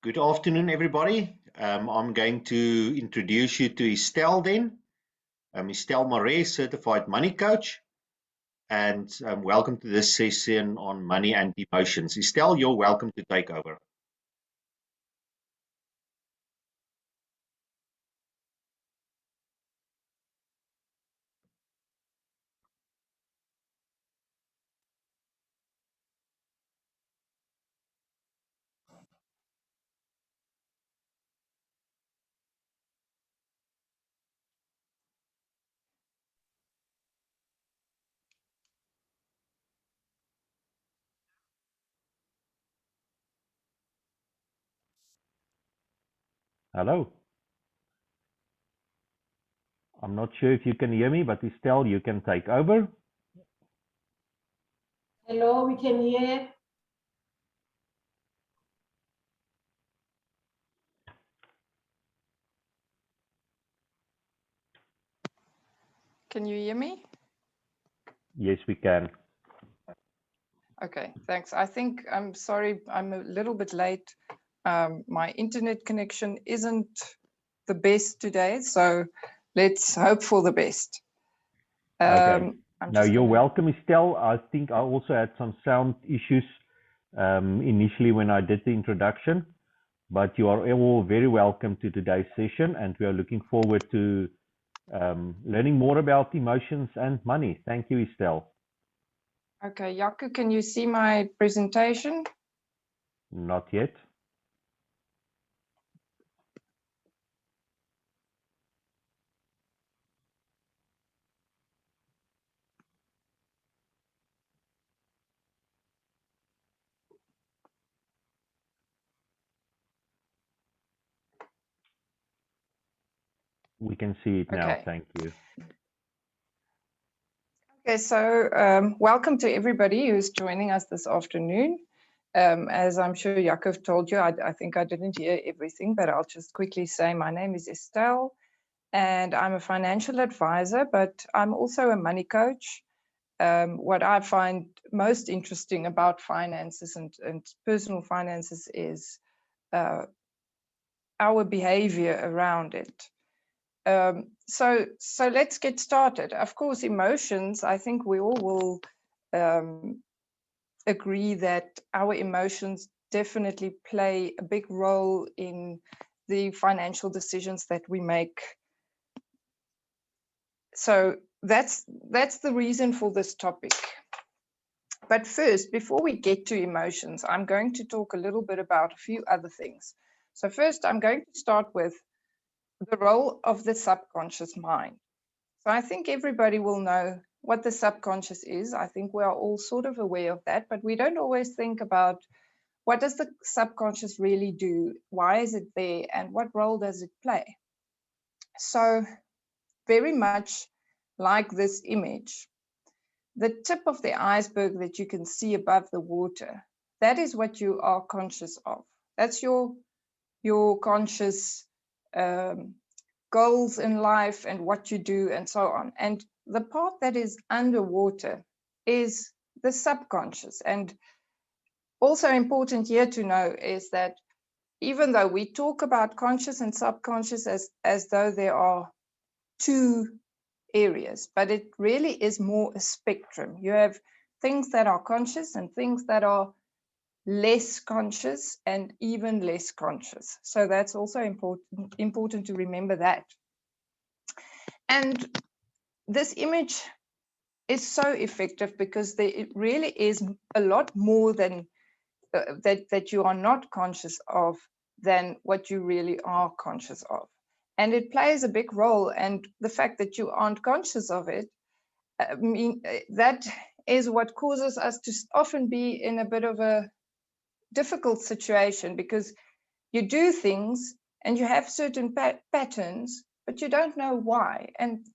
Good afternoon, everybody. I'm going to introduce you to Estelle then. Estelle Moret, Certified Money Coach, and welcome to this session on money and emotions. Estelle, you're welcome to take over. Hello. I'm not sure if you can hear me, but Estelle, you can take over. Hello, we can hear. Can you hear me? Yes, we can. Okay, thanks. I'm sorry, I'm a little bit late. My internet connection isn't the best today, so let's hope for the best. Okay. No, you're welcome, Estelle. I think I also had some sound issues initially when I did the introduction, but you are all very welcome to today's session, and we are looking forward to learning more about emotions and money. Thank you, Estelle. Okay, Jaco, can you see my presentation? Not yet. We can see it now. Okay. Thank you. Okay, so welcome to everybody who's joining us this afternoon. As I'm sure Jaco told you, I think I didn't hear everything, but I'll just quickly say my name is Estelle, and I'm a financial advisor, but I'm also a money coach. What I find most interesting about finances and personal finances is our behavior around it. So let's get started. Of course, emotions, I think we all will agree that our emotions definitely play a big role in the financial decisions that we make. So that's the reason for this topic. But first, before we get to emotions, I'm going to talk a little bit about a few other things. So first, I'm going to start with the role of the subconscious mind. So I think everybody will know what the subconscious is. I think we are all sort of aware of that, but we don't always think about what does the subconscious really do? Why is it there? And what role does it play? So very much like this image, the tip of the iceberg that you can see above the water, that is what you are conscious of. That's your conscious goals in life and what you do and so on. And the part that is underwater is the subconscious. And also important here to know is that even though we talk about conscious and subconscious as though there are two areas, but it really is more a spectrum. You have things that are conscious and things that are less conscious and even less conscious. So that's also important to remember that. And this image is so effective because it really is a lot more than that you are not conscious of than what you really are conscious of. And it plays a big role. And the fact that you aren't conscious of it, that is what causes us to often be in a bit of a difficult situation, because you do things and you have certain patterns, but you don't know why. And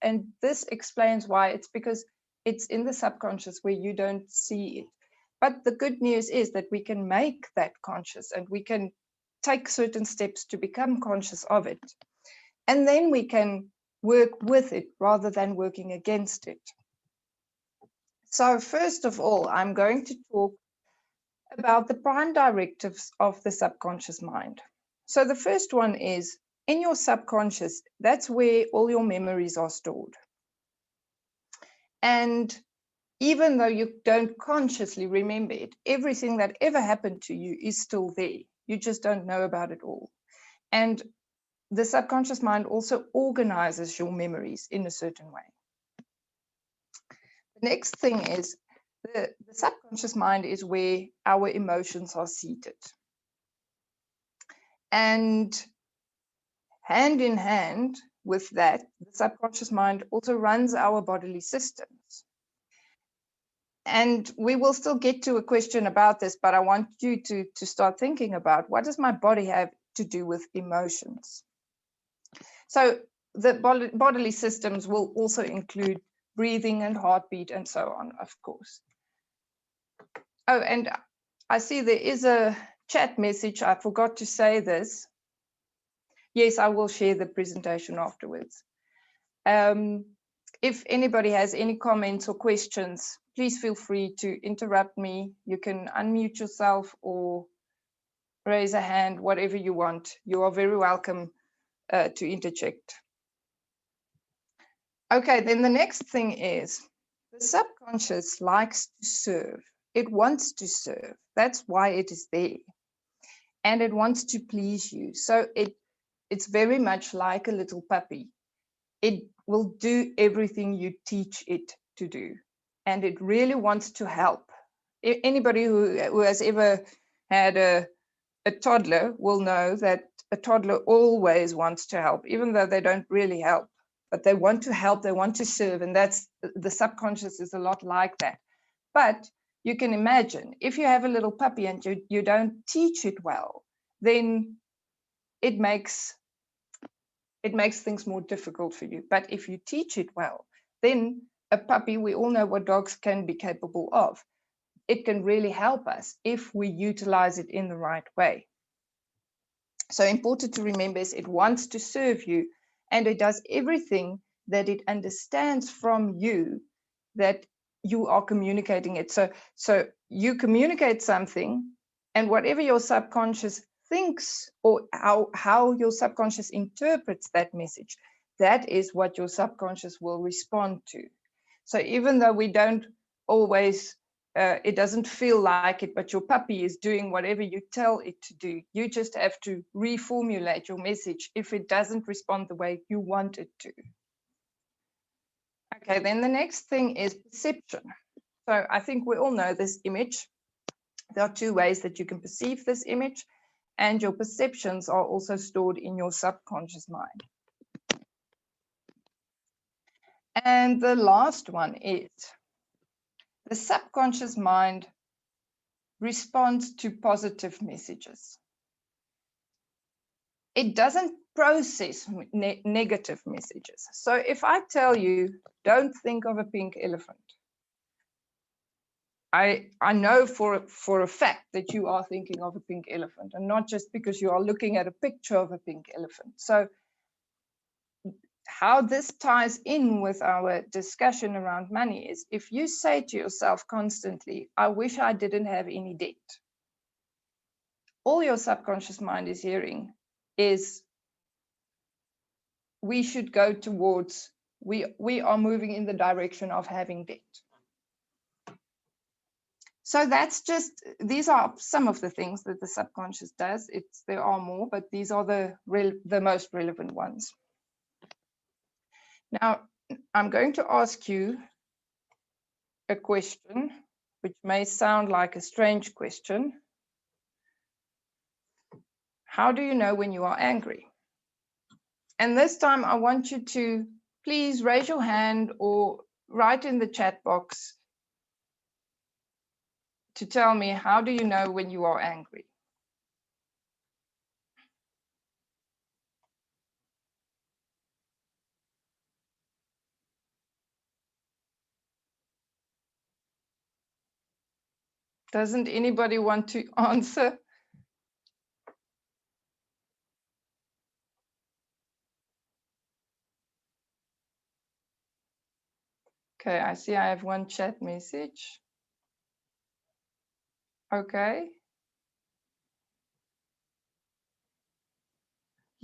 this explains why. It's because it's in the subconscious where you don't see it. But the good news is that we can make that conscious and we can take certain steps to become conscious of it. And then we can work with it rather than working against it. So first of all, I'm going to talk about the prime directives of the subconscious mind. So the first one is in your subconscious. That's where all your memories are stored. And even though you don't consciously remember it, everything that ever happened to you is still there. You just don't know about it all. And the subconscious mind also organizes your memories in a certain way. The next thing is the subconscious mind is where our emotions are seated. And hand in hand with that, the subconscious mind also runs our bodily systems. And we will still get to a question about this, but I want you to start thinking about, what does my body have to do with emotions? So the bodily systems will also include breathing and heartbeat and so on, of course. Oh, and I see there is a chat message. I forgot to say this. Yes, I will share the presentation afterwards. If anybody has any comments or questions, please feel free to interrupt me. You can unmute yourself or raise a hand, whatever you want. You are very welcome to interject. Okay, then the next thing is the subconscious likes to serve. It wants to serve. That's why it is there. And it wants to please you. So it's very much like a little puppy. It will do everything you teach it to do. And it really wants to help. Anybody who has ever had a toddler will know that a toddler always wants to help, even though they don't really help. But they want to help, they want to serve, and that's the subconscious is a lot like that. But you can imagine if you have a little puppy and you don't teach it well, then it makes things more difficult for you. But if you teach it well, then a puppy, we all know what dogs can be capable of. It can really help us if we utilize it in the right way. So important to remember is it wants to serve you, and it does everything that it understands from you that you are communicating it. So you communicate something, and whatever your subconscious thinks or how your subconscious interprets that message, that is what your subconscious will respond to. So even though we don't always it doesn't feel like it, but your puppy is doing whatever you tell it to do. You just have to reformulate your message if it doesn't respond the way you want it to. Okay, then the next thing is perception. So I think we all know this image. There are two ways that you can perceive this image, and your perceptions are also stored in your subconscious mind. And the last one is the subconscious mind responds to positive messages. It doesn't process negative messages. So if I tell you, don't think of a pink elephant, I know for a fact that you are thinking of a pink elephant, and not just because you are looking at a picture of a pink elephant. So how this ties in with our discussion around money is if you say to yourself constantly, I wish I didn't have any debt, all your subconscious mind is hearing is we should go towards, we are moving in the direction of having debt. So that's just, these are some of the things that the subconscious does. There are more, but these are the most relevant ones. Now, I'm going to ask you a question, which may sound like a strange question. How do you know when you are angry? And this time I want you to please raise your hand or write in the chat box to tell me, how do you know when you are angry? Doesn't anybody want to answer? Okay, I see I have one chat message. Okay.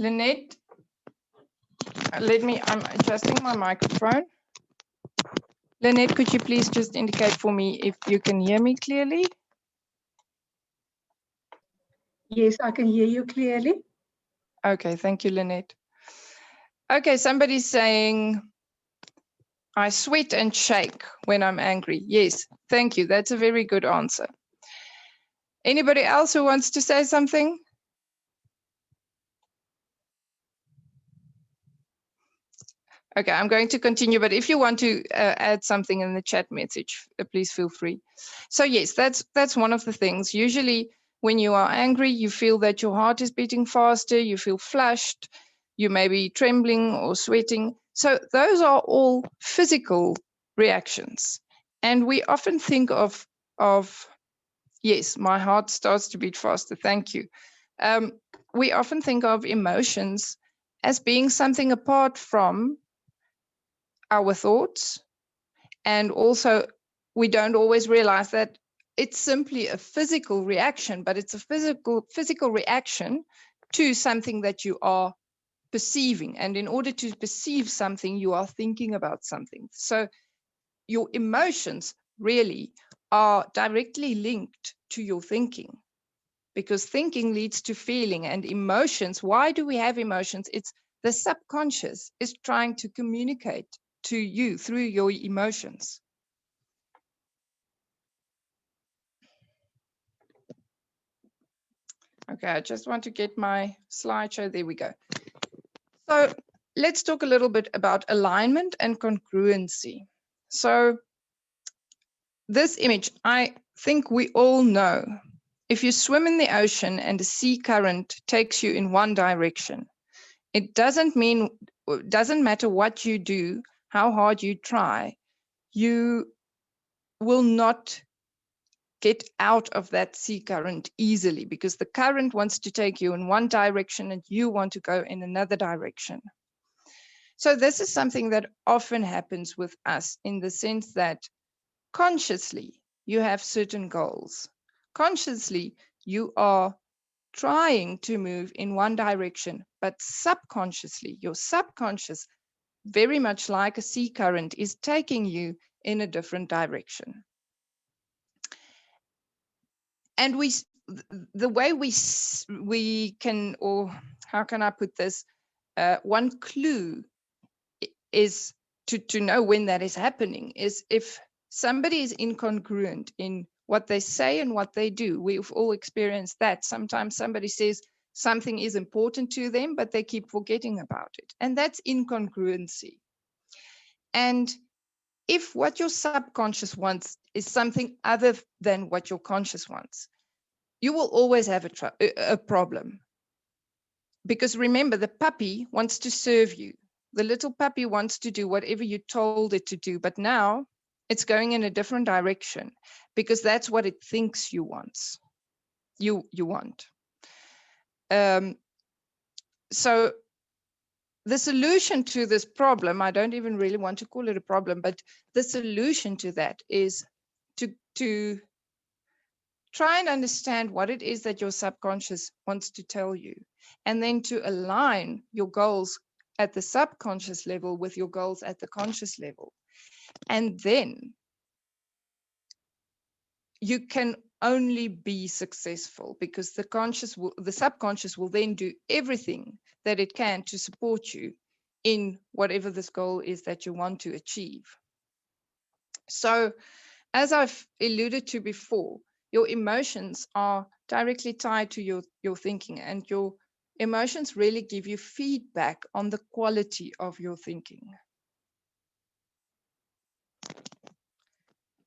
Lynette, I'm adjusting my microphone. Lynette, could you please just indicate for me if you can hear me clearly? Yes, I can hear you clearly. Okay, thank you, Lynette. Okay, somebody's saying, I sweat and shake when I'm angry. Yes, thank you. That's a very good answer. Anybody else who wants to say something? Okay, I'm going to continue, but if you want to add something in the chat message, please feel free. So yes, that's one of the things. Usually when you are angry, you feel that your heart is beating faster, you feel flushed, you may be trembling or sweating. So those are all physical reactions. And we often think of yes, my heart starts to beat faster, thank you. We often think of emotions as being something apart from our thoughts, and also we don't always realize that it's simply a physical reaction, but it's a physical reaction to something that you are perceiving. And in order to perceive something, you are thinking about something. So your emotions really are directly linked to your thinking, because thinking leads to feeling. And emotions, why do we have emotions? It's the subconscious is trying to communicate to you through your emotions. Okay, I just want to get my slideshow. There we go. So let's talk a little bit about alignment and congruency. So this image, I think we all know, if you swim in the ocean and a sea current takes you in one direction, it doesn't matter what you do, how hard you try, you will not get out of that sea current easily, because the current wants to take you in one direction and you want to go in another direction. So this is something that often happens with us, in the sense that consciously you have certain goals. Consciously you are trying to move in one direction, but subconsciously, your subconscious, very much like a sea current, is taking you in a different direction. And the way we can, or how can I put this, one clue is to know when that is happening is if somebody is incongruent in what they say and what they do. We've all experienced that. Sometimes somebody says something is important to them, but they keep forgetting about it. And that's incongruency. And if what your subconscious wants is something other than what your conscious wants, you will always have a problem. Because remember, the puppy wants to serve you. The little puppy wants to do whatever you told it to do, but now it's going in a different direction because that's what it thinks you want. So the solution to this problem, I don't even really want to call it a problem, but the solution to that is to try and understand what it is that your subconscious wants to tell you, and then to align your goals at the subconscious level with your goals at the conscious level. And then you can only be successful, because the subconscious will then do everything that it can to support you in whatever this goal is that you want to achieve. So, as I've alluded to before, your emotions are directly tied to your thinking, and your emotions really give you feedback on the quality of your thinking.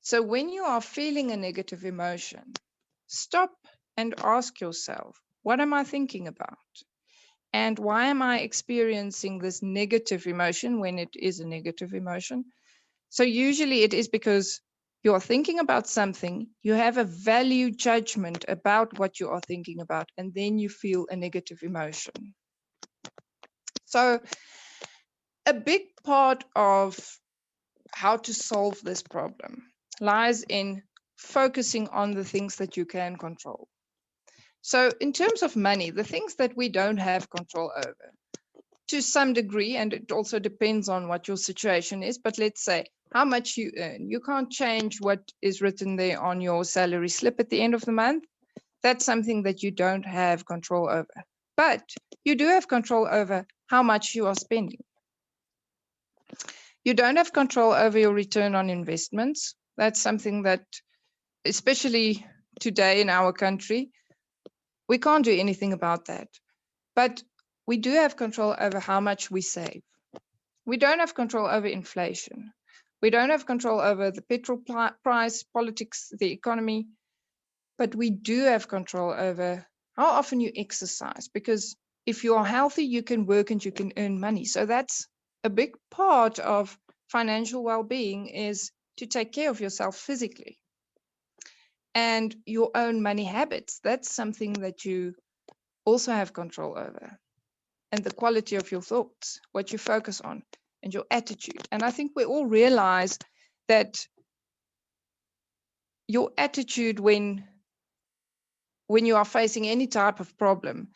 So when you are feeling a negative emotion, stop and ask yourself, what am I thinking about? And why am I experiencing this negative emotion when it is a negative emotion? So usually it is because you are thinking about something, you have a value judgment about what you are thinking about, and then you feel a negative emotion. So a big part of how to solve this problem lies in focusing on the things that you can control. So in terms of money, the things that we don't have control over, to some degree, and it also depends on what your situation is, but let's say how much you earn. You can't change what is written there on your salary slip at the end of the month. That's something that you don't have control over. But you do have control over how much you are spending. You don't have control over your return on investments. That's something that, especially today in our country, we can't do anything about that. But we do have control over how much we save. We don't have control over inflation. We don't have control over the petrol price, politics, the economy, but we do have control over how often you exercise, because if you are healthy, you can work and you can earn money. So that's a big part of financial well-being, is to take care of yourself physically. And your own money habits, that's something that you also have control over. And the quality of your thoughts, what you focus on, and your attitude. And I think we all realize that your attitude when you are facing any type of problem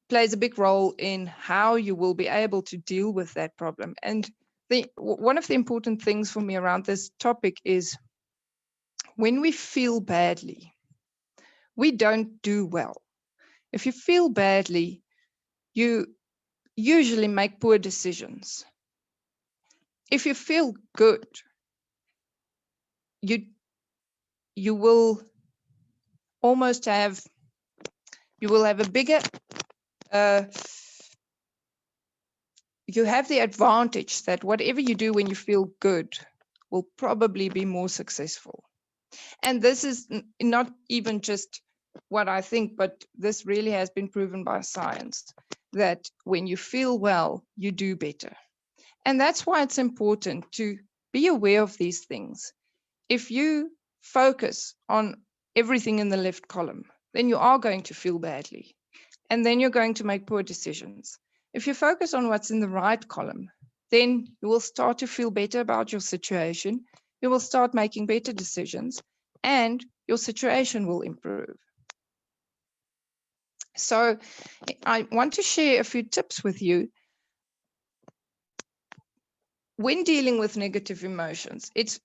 plays a big role in how you will be able to deal with that problem. And one of the important things for me around this topic is, when we feel badly, we don't do well. If you feel badly, you usually make poor decisions. If you feel good, you will almost have, a bigger, you have the advantage that whatever you do when you feel good will probably be more successful. And this is not even just what I think, but this really has been proven by science, that when you feel well, you do better. And that's why it's important to be aware of these things. If you focus on everything in the left column, then you are going to feel badly. And then you're going to make poor decisions. If you focus on what's in the right column, then you will start to feel better about your situation. You will start making better decisions, and your situation will improve. So I want to share a few tips with you when dealing with negative emotions. It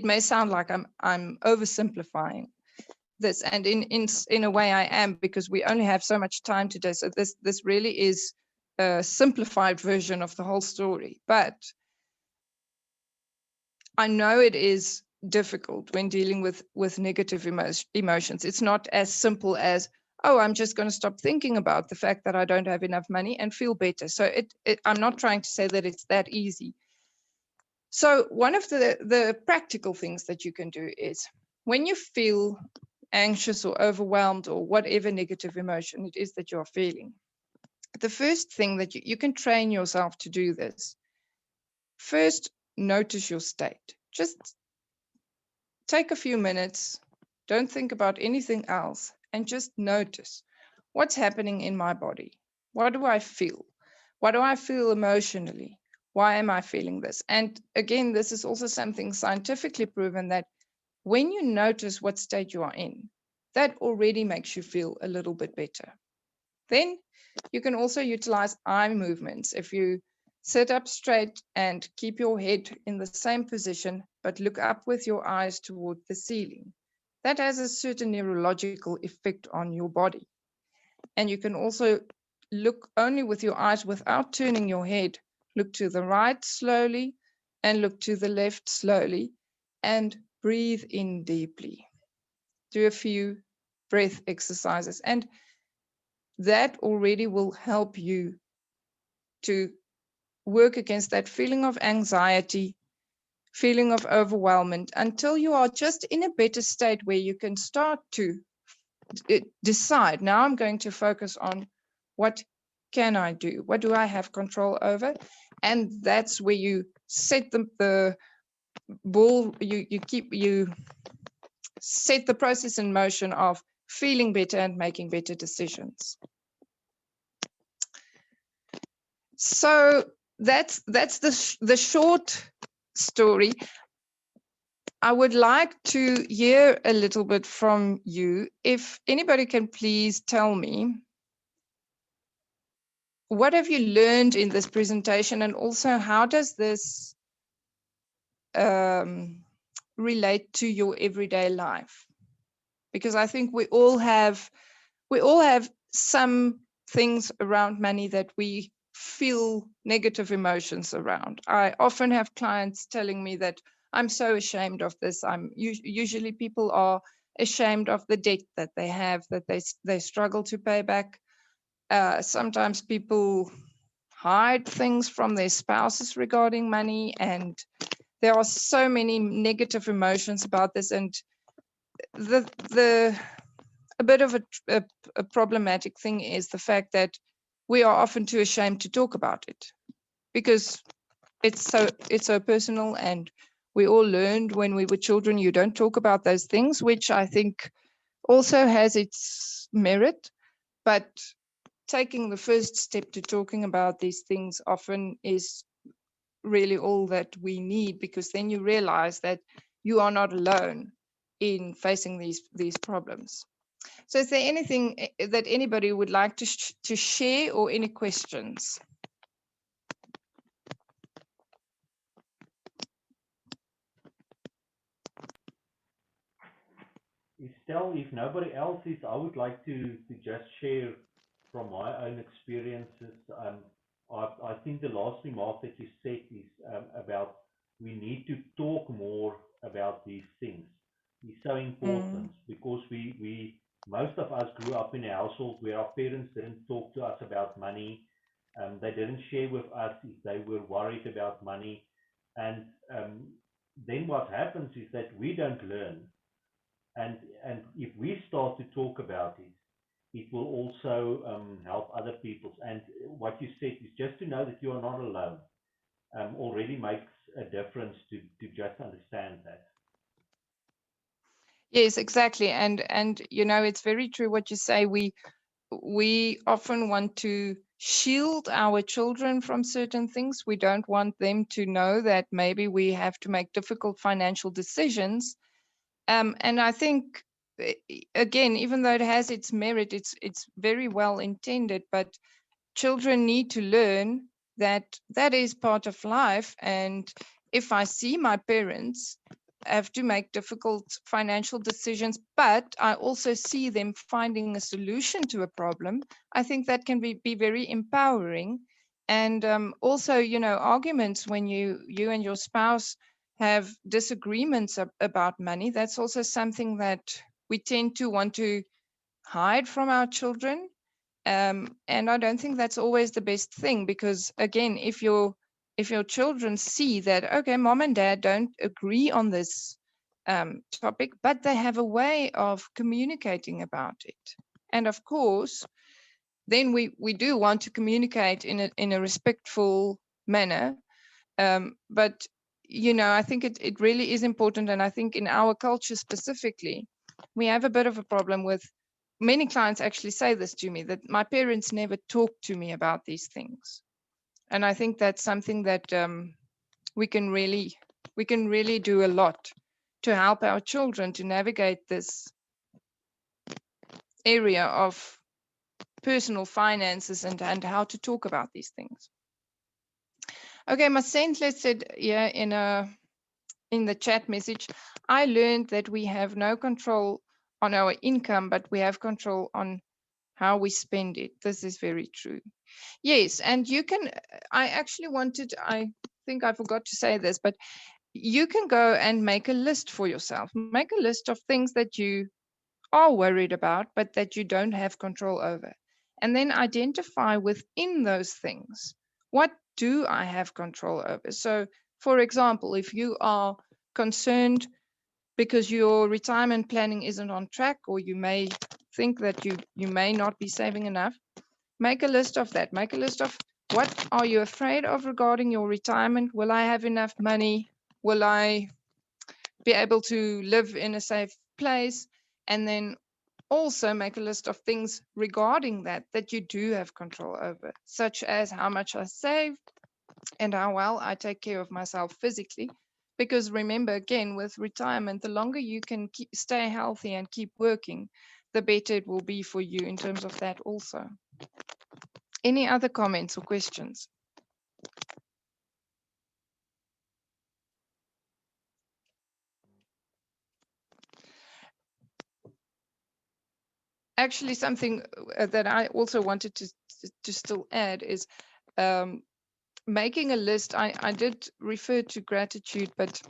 may sound like I'm oversimplifying this, and in a way I am, because we only have so much time today. So this really is a simplified version of the whole story. But I know it is difficult when dealing with negative emotions. It's not as simple as, oh, I'm just going to stop thinking about the fact that I don't have enough money and feel better. So I'm not trying to say that it's that easy. So one of the practical things that you can do is, when you feel anxious or overwhelmed or whatever negative emotion it is that you're feeling, the first thing that you can train yourself to do this. First, notice your state. Just take a few minutes, don't think about anything else, and just notice what's happening in my body. What do I feel? What do I feel emotionally? Why am I feeling this? And again, this is also something scientifically proven, that when you notice what state you are in, that already makes you feel a little bit better. Then you can also utilize eye movements. If you sit up straight and keep your head in the same position, but look up with your eyes toward the ceiling, that has a certain neurological effect on your body. And you can also look only with your eyes without turning your head. Look to the right slowly and look to the left slowly, and breathe in deeply. Do a few breath exercises, and that already will help you to work against that feeling of anxiety, feeling of overwhelmment, until you are just in a better state where you can start to decide, now I'm going to focus on what can I do? What do I have control over? And that's where you set the ball, you set the process in motion of feeling better and making better decisions. So that's the short story. I would like to hear a little bit from you. If anybody can please tell me, what have you learned in this presentation, and also how does this relate to your everyday life? Because I think we all have some things around money that we feel negative emotions around. I often have clients telling me that I'm so ashamed of this. Usually people are ashamed of the debt that they have, that they struggle to pay back. Sometimes people hide things from their spouses regarding money, and there are so many negative emotions about this. And a bit of a problematic thing is the fact that we are often too ashamed to talk about it because it's so personal, and we all learned when we were children you don't talk about those things, which I think also has its merit. But taking the first step to talking about these things often is really all that we need, because then you realize that you are not alone in facing these problems. So is there anything that anybody would like to share, or any questions? Estelle, if nobody else is, I would like to just share from my own experiences. I think the last remark that you said is about we need to talk more about these things. Is so important because we most of us grew up in a household where our parents didn't talk to us about money. They didn't share with us if they were worried about money. And then what happens is that we don't learn. And if we start to talk about it, it will also help other people. And what you said is just to know that you are not alone already makes a difference to just understand that. Yes, exactly. And you know, it's very true what you say. We often want to shield our children from certain things. We don't want them to know that maybe we have to make difficult financial decisions. And I think, again, even though it has its merit, it's very well intended, but children need to learn that that is part of life. And if I see my parents have to make difficult financial decisions, but I also see them finding a solution to a problem, I think that can be very empowering. And also, you know, arguments when you and your spouse have disagreements about money, that's also something that we tend to want to hide from our children. And I don't think that's always the best thing, because again, if your children see that, okay, mom and dad don't agree on this topic, but they have a way of communicating about it. And of course, then we do want to communicate in a respectful manner. But you know, I think it really is important. And I think in our culture specifically, we have a bit of a problem with many clients actually say this to me, that my parents never talked to me about these things. And I think that's something that we can really do a lot to help our children to navigate this area of personal finances and how to talk about these things. Okay, Masentle said yeah in the chat message, I learned that we have no control on our income, but we have control on how we spend it. This is very true. Yes, and you can, I think I forgot to say this, but you can go and make a list for yourself. Make a list of things that you are worried about, but that you don't have control over. And then identify within those things, what do I have control over? So, for example, if you are concerned because your retirement planning isn't on track, or you may think that you may not be saving enough, make a list of that. Make a list of what are you afraid of regarding your retirement? Will I have enough money? Will I be able to live in a safe place? And then also make a list of things regarding that you do have control over, such as how much I save and how well I take care of myself physically. Because remember, again, with retirement, the longer you can stay healthy and keep working, the better it will be for you in terms of that also. Any other comments or questions? Actually, something that I also wanted to still add is making a list. I did refer to gratitude, but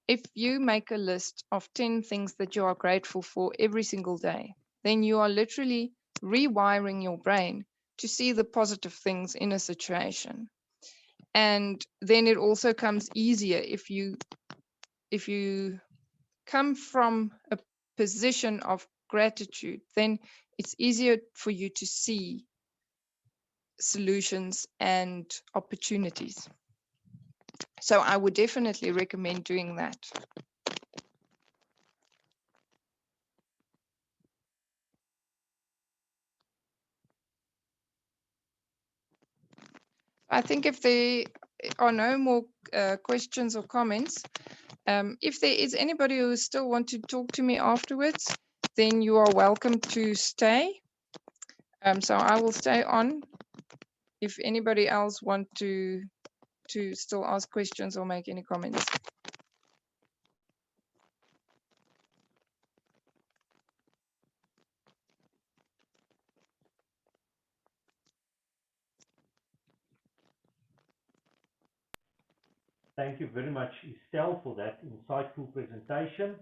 if you make a list of 10 things that you are grateful for every single day, then you are literally rewiring your brain to see the positive things in a situation. And then it also comes easier if you come from a position of gratitude, then it's easier for you to see solutions and opportunities. So I would definitely recommend doing that. I think if there are no more questions or comments, if there is anybody who still want to talk to me afterwards, then you are welcome to stay. So I will stay on if anybody else want to still ask questions or make any comments. Thank you very much, Estelle, for that insightful presentation.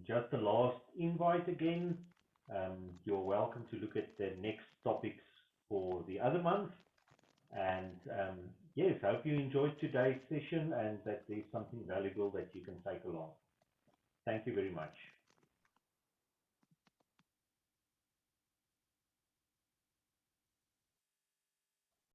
Just the last invite again. You're welcome to look at the next topics for the other month. And yes, I hope you enjoyed today's session and that there's something valuable that you can take along. Thank you very much.